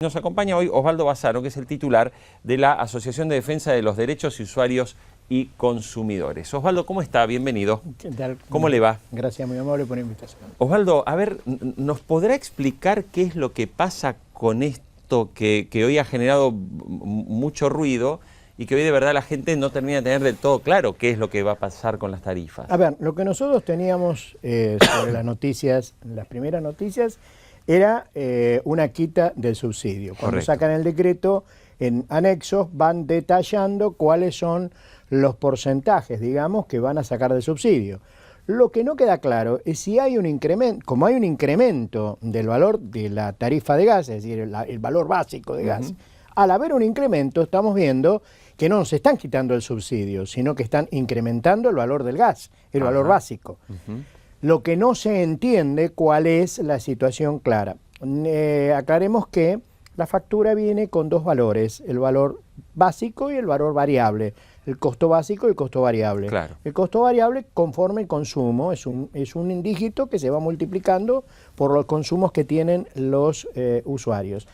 Nos acompaña hoy Osvaldo Bassano, que es el titular de la Asociación de Defensa de los Derechos de Usuarios y Consumidores. Osvaldo, ¿cómo está? Bienvenido. ¿Qué tal? ¿Cómo le va? Gracias, muy amable por la invitación. Osvaldo, a ver, ¿nos podrá explicar qué es lo que pasa con esto que hoy ha generado mucho ruido y que hoy de verdad la gente no termina de tener del todo claro qué es lo que va a pasar con las tarifas? A ver, lo que nosotros teníamos sobre las noticias, las primeras noticias, era una quita del subsidio. Cuando Correcto. sacan el decreto, en anexos van detallando cuáles son los porcentajes, digamos, que van a sacar del subsidio. Lo que no queda claro es si hay un incremento, como hay un incremento del valor de la tarifa de gas, es decir, el valor básico de gas, al haber un incremento estamos viendo que no nos están quitando el subsidio, sino que están incrementando el valor del gas, el valor básico. Lo que no se entiende cuál es la situación clara. Aclaremos que la factura viene con dos valores, el valor básico y el valor variable, el costo básico y el costo variable. Claro. El costo variable conforme el consumo, es un dígito que se va multiplicando por los consumos que tienen los usuarios.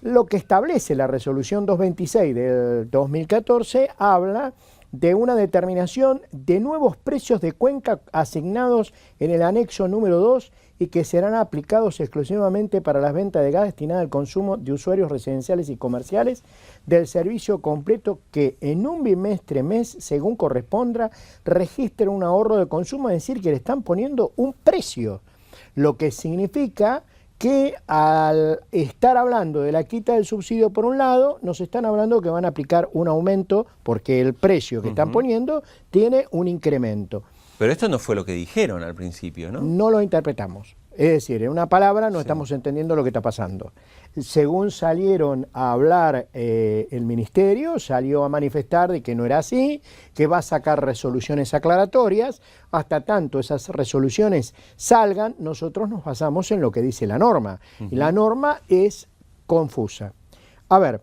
Lo que establece la resolución 226 del 2014 habla de una determinación de nuevos precios de cuenca asignados en el anexo número 2 y que serán aplicados exclusivamente para las ventas de gas destinadas al consumo de usuarios residenciales y comerciales del servicio completo que en un bimestre mes, según corresponda, registren un ahorro de consumo, es decir, que le están poniendo un precio, lo que significa que al estar hablando de la quita del subsidio por un lado, nos están hablando que van a aplicar un aumento porque el precio que están poniendo tiene un incremento. Pero esto no fue lo que dijeron al principio, ¿no? No lo interpretamos. Es decir, en una palabra no estamos entendiendo lo que está pasando. Según salieron a hablar el ministerio, salió a manifestar de que no era así, que va a sacar resoluciones aclaratorias. Hasta tanto esas resoluciones salgan, nosotros nos basamos en lo que dice la norma. Y la norma es confusa. A ver,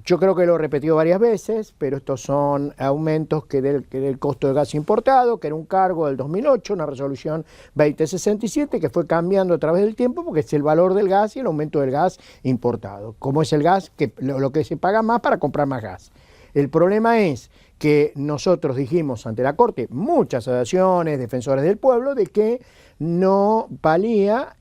yo creo que lo repetió varias veces, pero estos son aumentos que del costo de gas importado, que era un cargo del 2008, una resolución 2067, que fue cambiando a través del tiempo porque es el valor del gas y el aumento del gas importado. Como es el gas, que lo que se paga más para comprar más gas. El problema es que nosotros dijimos ante la Corte, muchas asociaciones, defensores del pueblo, de que no valía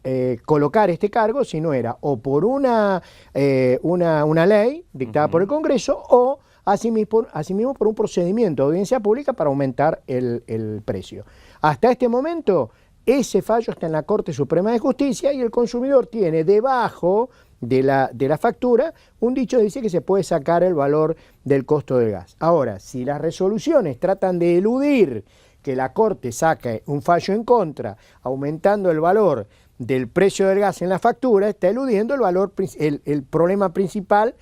colocar este cargo si no era o por una ley dictada por el Congreso o asimismo por un procedimiento de audiencia pública para aumentar el precio. Hasta este momento ese fallo está en la Corte Suprema de Justicia y el consumidor tiene debajo de la factura un dicho que dice que se puede sacar el valor del costo del gas. Ahora, si las resoluciones tratan de eludir que la Corte saque un fallo en contra, aumentando el valor del precio del gas en la factura, está eludiendo el problema principal,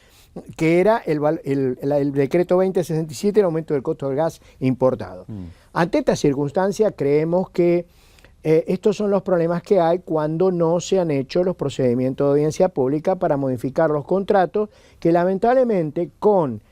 que era el decreto 2067, el aumento del costo del gas importado. Ante esta circunstancia, creemos que estos son los problemas que hay cuando no se han hecho los procedimientos de audiencia pública para modificar los contratos, que lamentablemente con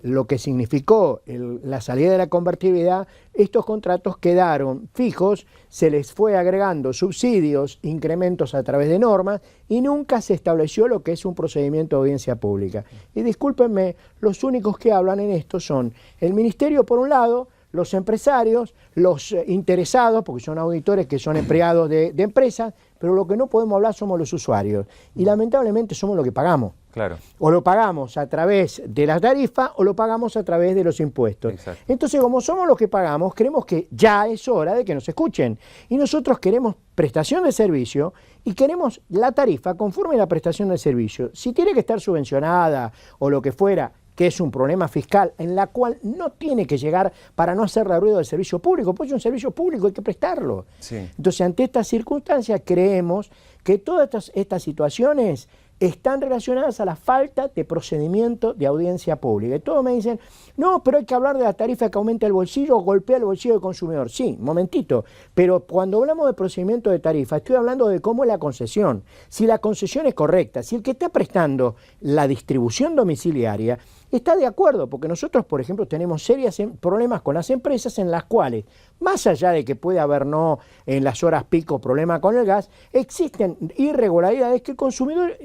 lo que significó la salida de la convertibilidad, estos contratos quedaron fijos, se les fue agregando subsidios, incrementos a través de normas y nunca se estableció lo que es un procedimiento de audiencia pública. Y discúlpenme, los únicos que hablan en esto son el Ministerio por un lado, los empresarios, los interesados, porque son auditores que son empleados de empresas, pero lo que no podemos hablar somos los usuarios. Y lamentablemente somos los que pagamos. Claro. O lo pagamos a través de la tarifa o lo pagamos a través de los impuestos. Exacto. Entonces, como somos los que pagamos, creemos que ya es hora de que nos escuchen. Y nosotros queremos prestación de servicio y queremos la tarifa conforme a la prestación de servicio. Si tiene que estar subvencionada o lo que fuera, que es un problema fiscal en la cual no tiene que llegar para no hacer ruido del servicio público, pues es un servicio público, hay que prestarlo. Sí. Entonces, ante estas circunstancias, creemos que todas estas situaciones están relacionadas a la falta de procedimiento de audiencia pública. Y todos me dicen, no, pero hay que hablar de la tarifa que aumenta el bolsillo o golpea el bolsillo del consumidor. Sí, momentito, pero cuando hablamos de procedimiento de tarifa, estoy hablando de cómo es la concesión. Si la concesión es correcta, si el que está prestando la distribución domiciliaria está de acuerdo, porque nosotros, por ejemplo, tenemos serios problemas con las empresas en las cuales, más allá de que puede haber no en las horas pico problema con el gas, existen irregularidades que el consumidor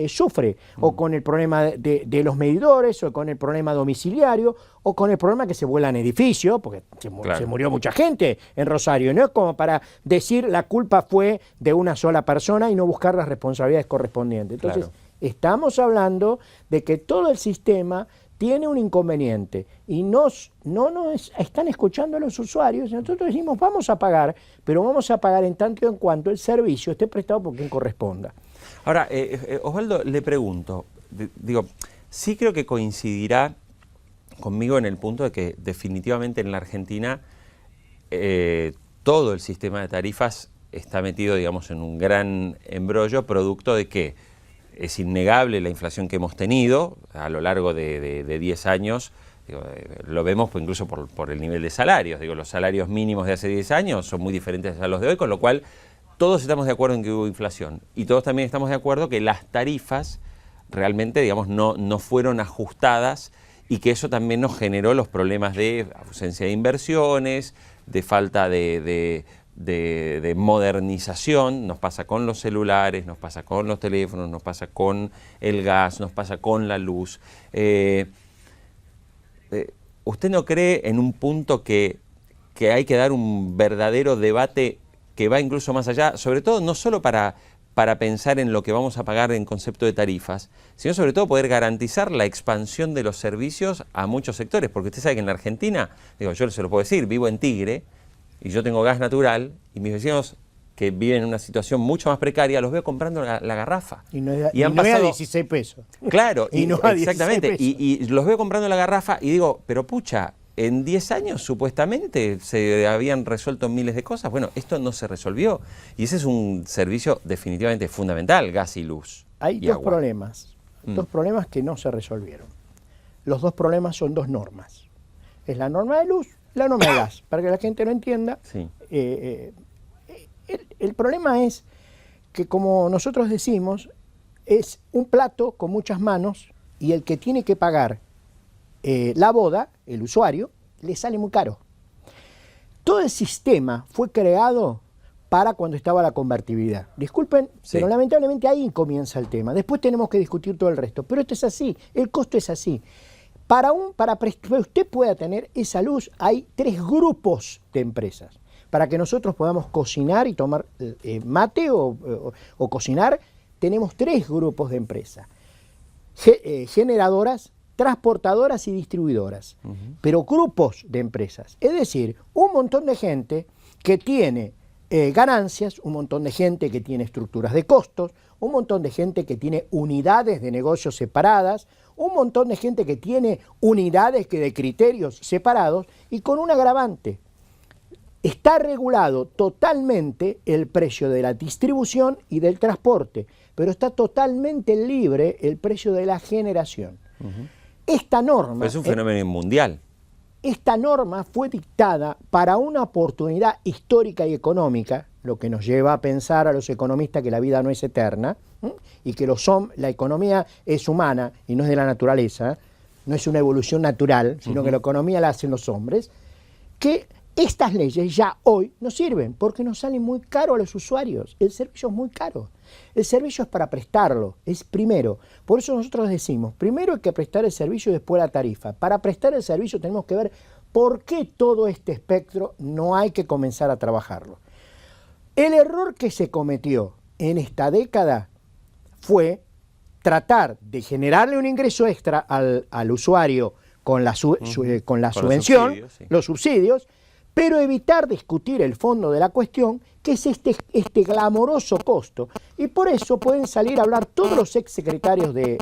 sufre, o con el problema de los medidores, o con el problema domiciliario, o con el problema que se vuelan edificios, porque se murió mucha gente en Rosario. No es como para decir la culpa fue de una sola persona y no buscar las responsabilidades correspondientes. Entonces, estamos hablando de que todo el sistema tiene un inconveniente y no nos están escuchando a los usuarios. Nosotros decimos, vamos a pagar, pero vamos a pagar en tanto y en cuanto el servicio esté prestado por quien corresponda. Ahora, Osvaldo, le pregunto, digo, sí creo que coincidirá conmigo en el punto de que definitivamente en la Argentina todo el sistema de tarifas está metido, digamos, en un gran embrollo, producto de que es innegable la inflación que hemos tenido a lo largo de 10 años. Digo, lo vemos incluso por el nivel de salarios. Digo, los salarios mínimos de hace 10 años son muy diferentes a los de hoy, con lo cual todos estamos de acuerdo en que hubo inflación. Y todos también estamos de acuerdo que las tarifas realmente, digamos, no fueron ajustadas y que eso también nos generó los problemas de ausencia de inversiones, de falta de modernización. Nos pasa con los celulares, nos pasa con los teléfonos, nos pasa con el gas, nos pasa con la luz. ¿Usted no cree en un punto que hay que dar un verdadero debate que va incluso más allá, sobre todo no solo para pensar en lo que vamos a pagar en concepto de tarifas, sino sobre todo poder garantizar la expansión de los servicios a muchos sectores? Porque usted sabe que en la Argentina, digo, yo se lo puedo decir, vivo en Tigre, y yo tengo gas natural, y mis vecinos que viven en una situación mucho más precaria, los veo comprando la garrafa. Y no es a 16 pesos. Claro, y no a exactamente. 16 pesos. Y los veo comprando la garrafa y digo, pero pucha, en 10 años supuestamente se habían resuelto miles de cosas. Bueno, esto no se resolvió. Y ese es un servicio definitivamente fundamental, gas y luz. Hay dos problemas que no se resolvieron. Los dos problemas son dos normas. Es la norma de luz, la norma de gas. Para que la gente lo entienda, sí. El problema es que, como nosotros decimos, es un plato con muchas manos y el que tiene que pagar la boda, el usuario, le sale muy caro. Todo el sistema fue creado para cuando estaba la convertibilidad. Disculpen, sí, pero lamentablemente ahí comienza el tema. Después tenemos que discutir todo el resto. Pero esto es así, el costo es así. Para que usted pueda tener esa luz, hay 3 grupos de empresas. Para que nosotros podamos cocinar y tomar mate o cocinar, tenemos 3 grupos de empresas. Generadoras, transportadoras y distribuidoras. Pero grupos de empresas. Es decir, un montón de gente que tiene ganancias, un montón de gente que tiene estructuras de costos, un montón de gente que tiene unidades de negocios separadas, un montón de gente que tiene unidades de criterios separados y con un agravante. Está regulado totalmente el precio de la distribución y del transporte, pero está totalmente libre el precio de la generación. Esta norma... Pero es un fenómeno mundial. Esta norma fue dictada para una oportunidad histórica y económica, lo que nos lleva a pensar a los economistas que la vida no es eterna, y que la economía es humana y no es de la naturaleza, no es una evolución natural, sino que la economía la hacen los hombres, que estas leyes ya hoy no sirven porque nos salen muy caro a los usuarios. El servicio es muy caro. El servicio es para prestarlo, es primero. Por eso nosotros decimos, primero hay que prestar el servicio y después la tarifa. Para prestar el servicio tenemos que ver por qué todo este espectro no hay que comenzar a trabajarlo. El error que se cometió en esta década fue tratar de generarle un ingreso extra al usuario con la subvención, los subsidios, pero evitar discutir el fondo de la cuestión, que es este glamoroso costo. Y por eso pueden salir a hablar todos los exsecretarios de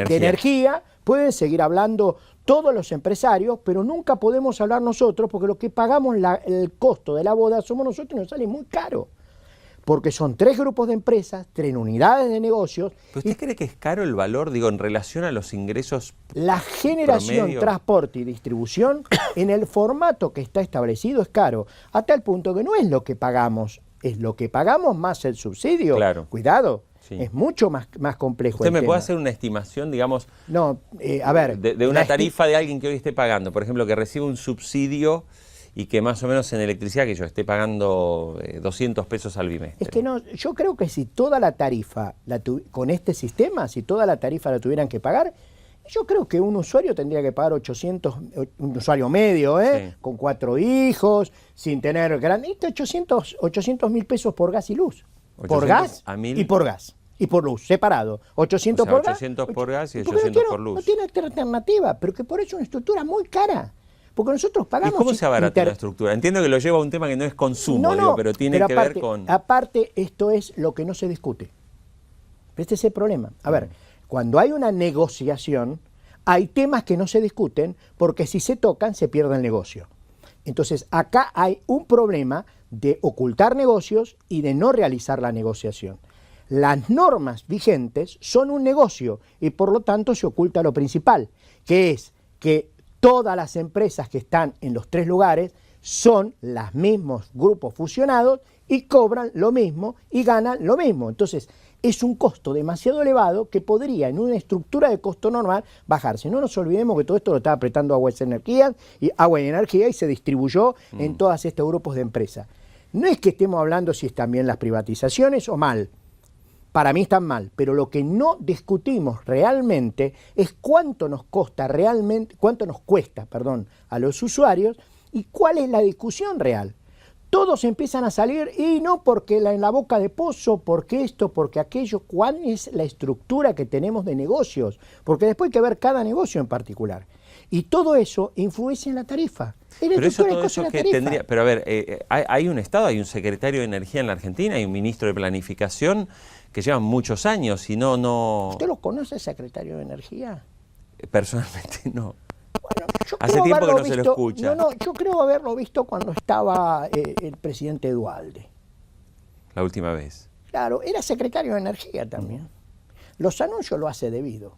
energía, pueden seguir hablando todos los empresarios, pero nunca podemos hablar nosotros, porque lo que pagamos el costo de la boda somos nosotros y nos sale muy caro. Porque son 3 grupos de empresas, 3 unidades de negocios. ¿Pero usted cree que es caro el valor, digo, en relación a los ingresos La generación, promedio, transporte y distribución, en el formato que está establecido, es caro. A tal punto que no es lo que pagamos, es lo que pagamos más el subsidio. Claro. Cuidado. Sí. Es mucho más complejo. ¿Usted el me tema. puede hacer una estimación, digamos, No, a ver, de una tarifa de alguien que hoy esté pagando? Por ejemplo, que recibe un subsidio y que más o menos en electricidad, que yo esté pagando 200 pesos al bimestre. Es que no, yo creo que si toda la tarifa, con este sistema, si toda la tarifa la tuvieran que pagar, yo creo que un usuario tendría que pagar 800, un usuario medio, Sí. con 4 hijos, sin tener gran... 800.000 pesos por gas y luz. Por 800 gas a 1000. y por gas. Y por luz, separado. 800 O sea, por gas. 800 por gas y porque 800 por luz. No tiene alternativa, pero que por eso es una estructura muy cara. Porque nosotros ¿Y pagamos... cómo se abarata la estructura? Entiendo que lo lleva a un tema que no es consumo, digo, pero tiene que ver con... Aparte, esto es lo que no se discute. Este es el problema. A ver, cuando hay una negociación, hay temas que no se discuten porque si se tocan se pierde el negocio. Entonces, acá hay un problema de ocultar negocios y de no realizar la negociación. Las normas vigentes son un negocio y por lo tanto se oculta lo principal, que es que todas las empresas que están en los 3 lugares son los mismos grupos fusionados y cobran lo mismo y ganan lo mismo. Entonces, es un costo demasiado elevado que podría, en una estructura de costo normal, bajarse. No nos olvidemos que todo esto lo está apretando Agua y Energía y se distribuyó en todos estos grupos de empresas. No es que estemos hablando si están bien las privatizaciones o mal. Para mí están mal, pero lo que no discutimos realmente es cuánto nos cuesta a los usuarios y cuál es la discusión real. Todos empiezan a salir y no porque en la boca de pozo, porque esto, porque aquello, cuál es la estructura que tenemos de negocios, porque después hay que ver cada negocio en particular. Y todo eso influye en la tarifa. Pero eso, todo eso que tendría... Pero a ver, hay un Estado, hay un secretario de Energía en la Argentina, hay un ministro de Planificación que llevan muchos años y no... ¿Usted lo conoce, secretario de Energía? Personalmente no. Bueno, hace tiempo que no se lo escucha. No, yo creo haberlo visto cuando estaba el presidente Duhalde. La última vez. Claro, era secretario de Energía también. Los anuncios lo hace debido,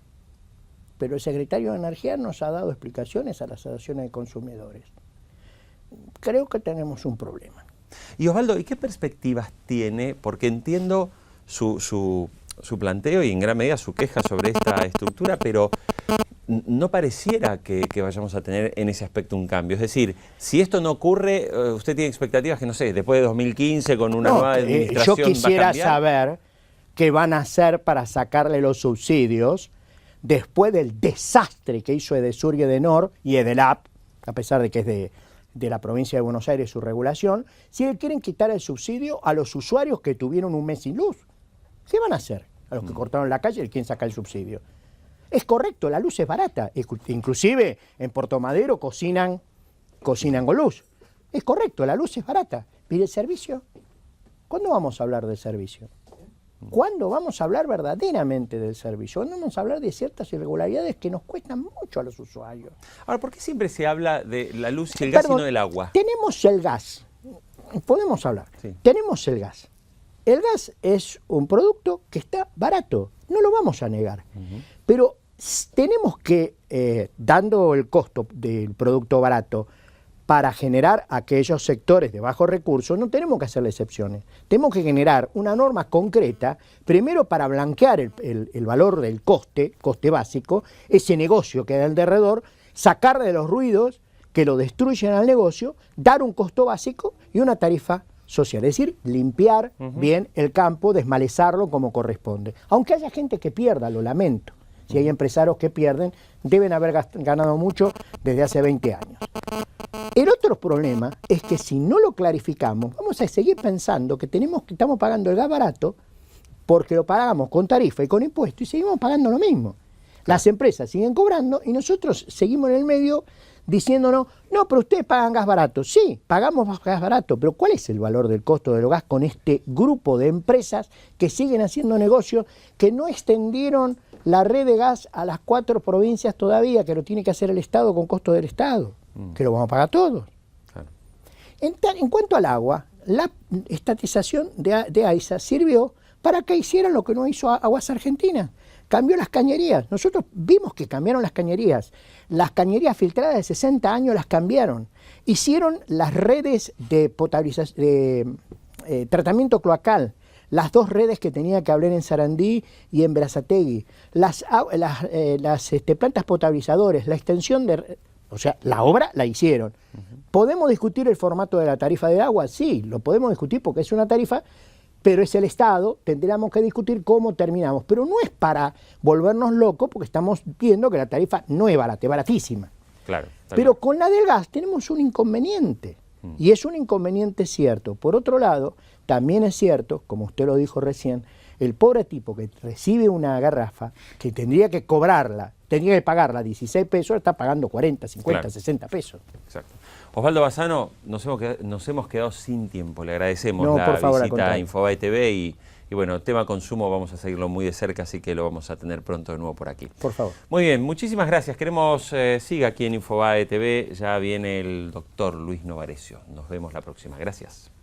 pero el secretario de Energía nos ha dado explicaciones a las asociaciones de consumidores. Creo que tenemos un problema. Y Osvaldo, ¿y qué perspectivas tiene? Porque entiendo su planteo y en gran medida su queja sobre esta estructura, pero no pareciera que vayamos a tener en ese aspecto un cambio. Es decir, si esto no ocurre, usted tiene expectativas que, no sé, después de 2015 con una nueva administración yo quisiera va a cambiar. saber qué van a hacer para sacarle los subsidios después del desastre que hizo Edesur y Edenor y Edelap, a pesar de que es de la provincia de Buenos Aires su regulación, si le quieren quitar el subsidio a los usuarios que tuvieron un mes sin luz. ¿Qué van a hacer? A los que cortaron la calle, ¿quién saca el subsidio? Es correcto, la luz es barata. Inclusive en Puerto Madero cocinan con luz. Es correcto, la luz es barata. ¿Pero el servicio? ¿Cuándo vamos a hablar del servicio? ¿Cuándo vamos a hablar verdaderamente del servicio? ¿Cuándo vamos a hablar de ciertas irregularidades que nos cuestan mucho a los usuarios? Ahora, ¿por qué siempre se habla de la luz y el gas y no del agua? Tenemos el gas. Podemos hablar. Sí. Tenemos el gas. El gas es un producto que está barato, no lo vamos a negar, pero tenemos que, dando el costo del producto barato para generar aquellos sectores de bajos recursos, no tenemos que hacerle excepciones. Tenemos que generar una norma concreta, primero para blanquear el valor del coste básico, ese negocio que hay alrededor, sacar de los ruidos que lo destruyen al negocio, dar un costo básico y una tarifa social, es decir, limpiar bien el campo, desmalezarlo como corresponde. Aunque haya gente que pierda, lo lamento. Si hay empresarios que pierden, deben haber ganado mucho desde hace 20 años. El otro problema es que si no lo clarificamos, vamos a seguir pensando que estamos pagando el gas barato porque lo pagamos con tarifa y con impuestos y seguimos pagando lo mismo. Las empresas siguen cobrando y nosotros seguimos en el medio diciéndonos, no, pero ustedes pagan gas barato. Sí, pagamos gas barato, pero ¿cuál es el valor del costo del gas con este grupo de empresas que siguen haciendo negocios, que no extendieron la red de gas a las 4 provincias todavía, que lo tiene que hacer el Estado con costo del Estado, que lo vamos a pagar todos? Claro. En cuanto al agua, la estatización de AISA sirvió para que hicieran lo que no hizo Aguas Argentinas. Cambió las cañerías. Nosotros vimos que cambiaron las cañerías. Las cañerías filtradas de 60 años las cambiaron. Hicieron las redes de tratamiento cloacal. las 2 redes que tenía que abrir en Sarandí y en Berazategui, las plantas potabilizadoras, la extensión de... O sea, la obra la hicieron. ¿Podemos discutir el formato de la tarifa de agua? Sí, lo podemos discutir porque es una tarifa, pero es el Estado, tendríamos que discutir cómo terminamos. Pero no es para volvernos locos porque estamos viendo que la tarifa no es barata, es baratísima. Claro. Pero con la del gas tenemos un inconveniente, y es un inconveniente cierto. Por otro lado, también es cierto, como usted lo dijo recién, el pobre tipo que recibe una garrafa, que tendría que cobrarla, tendría que pagarla 16 pesos, está pagando 40, 50, claro, 60 pesos. Exacto. Osvaldo Bazzano, nos hemos quedado sin tiempo. Le agradecemos por favor, visita a Infobae TV y bueno, tema consumo vamos a seguirlo muy de cerca, así que lo vamos a tener pronto de nuevo por aquí. Por favor. Muy bien, muchísimas gracias. Queremos siga aquí en Infobae TV. Ya viene el doctor Luis Novarecio. Nos vemos la próxima. Gracias.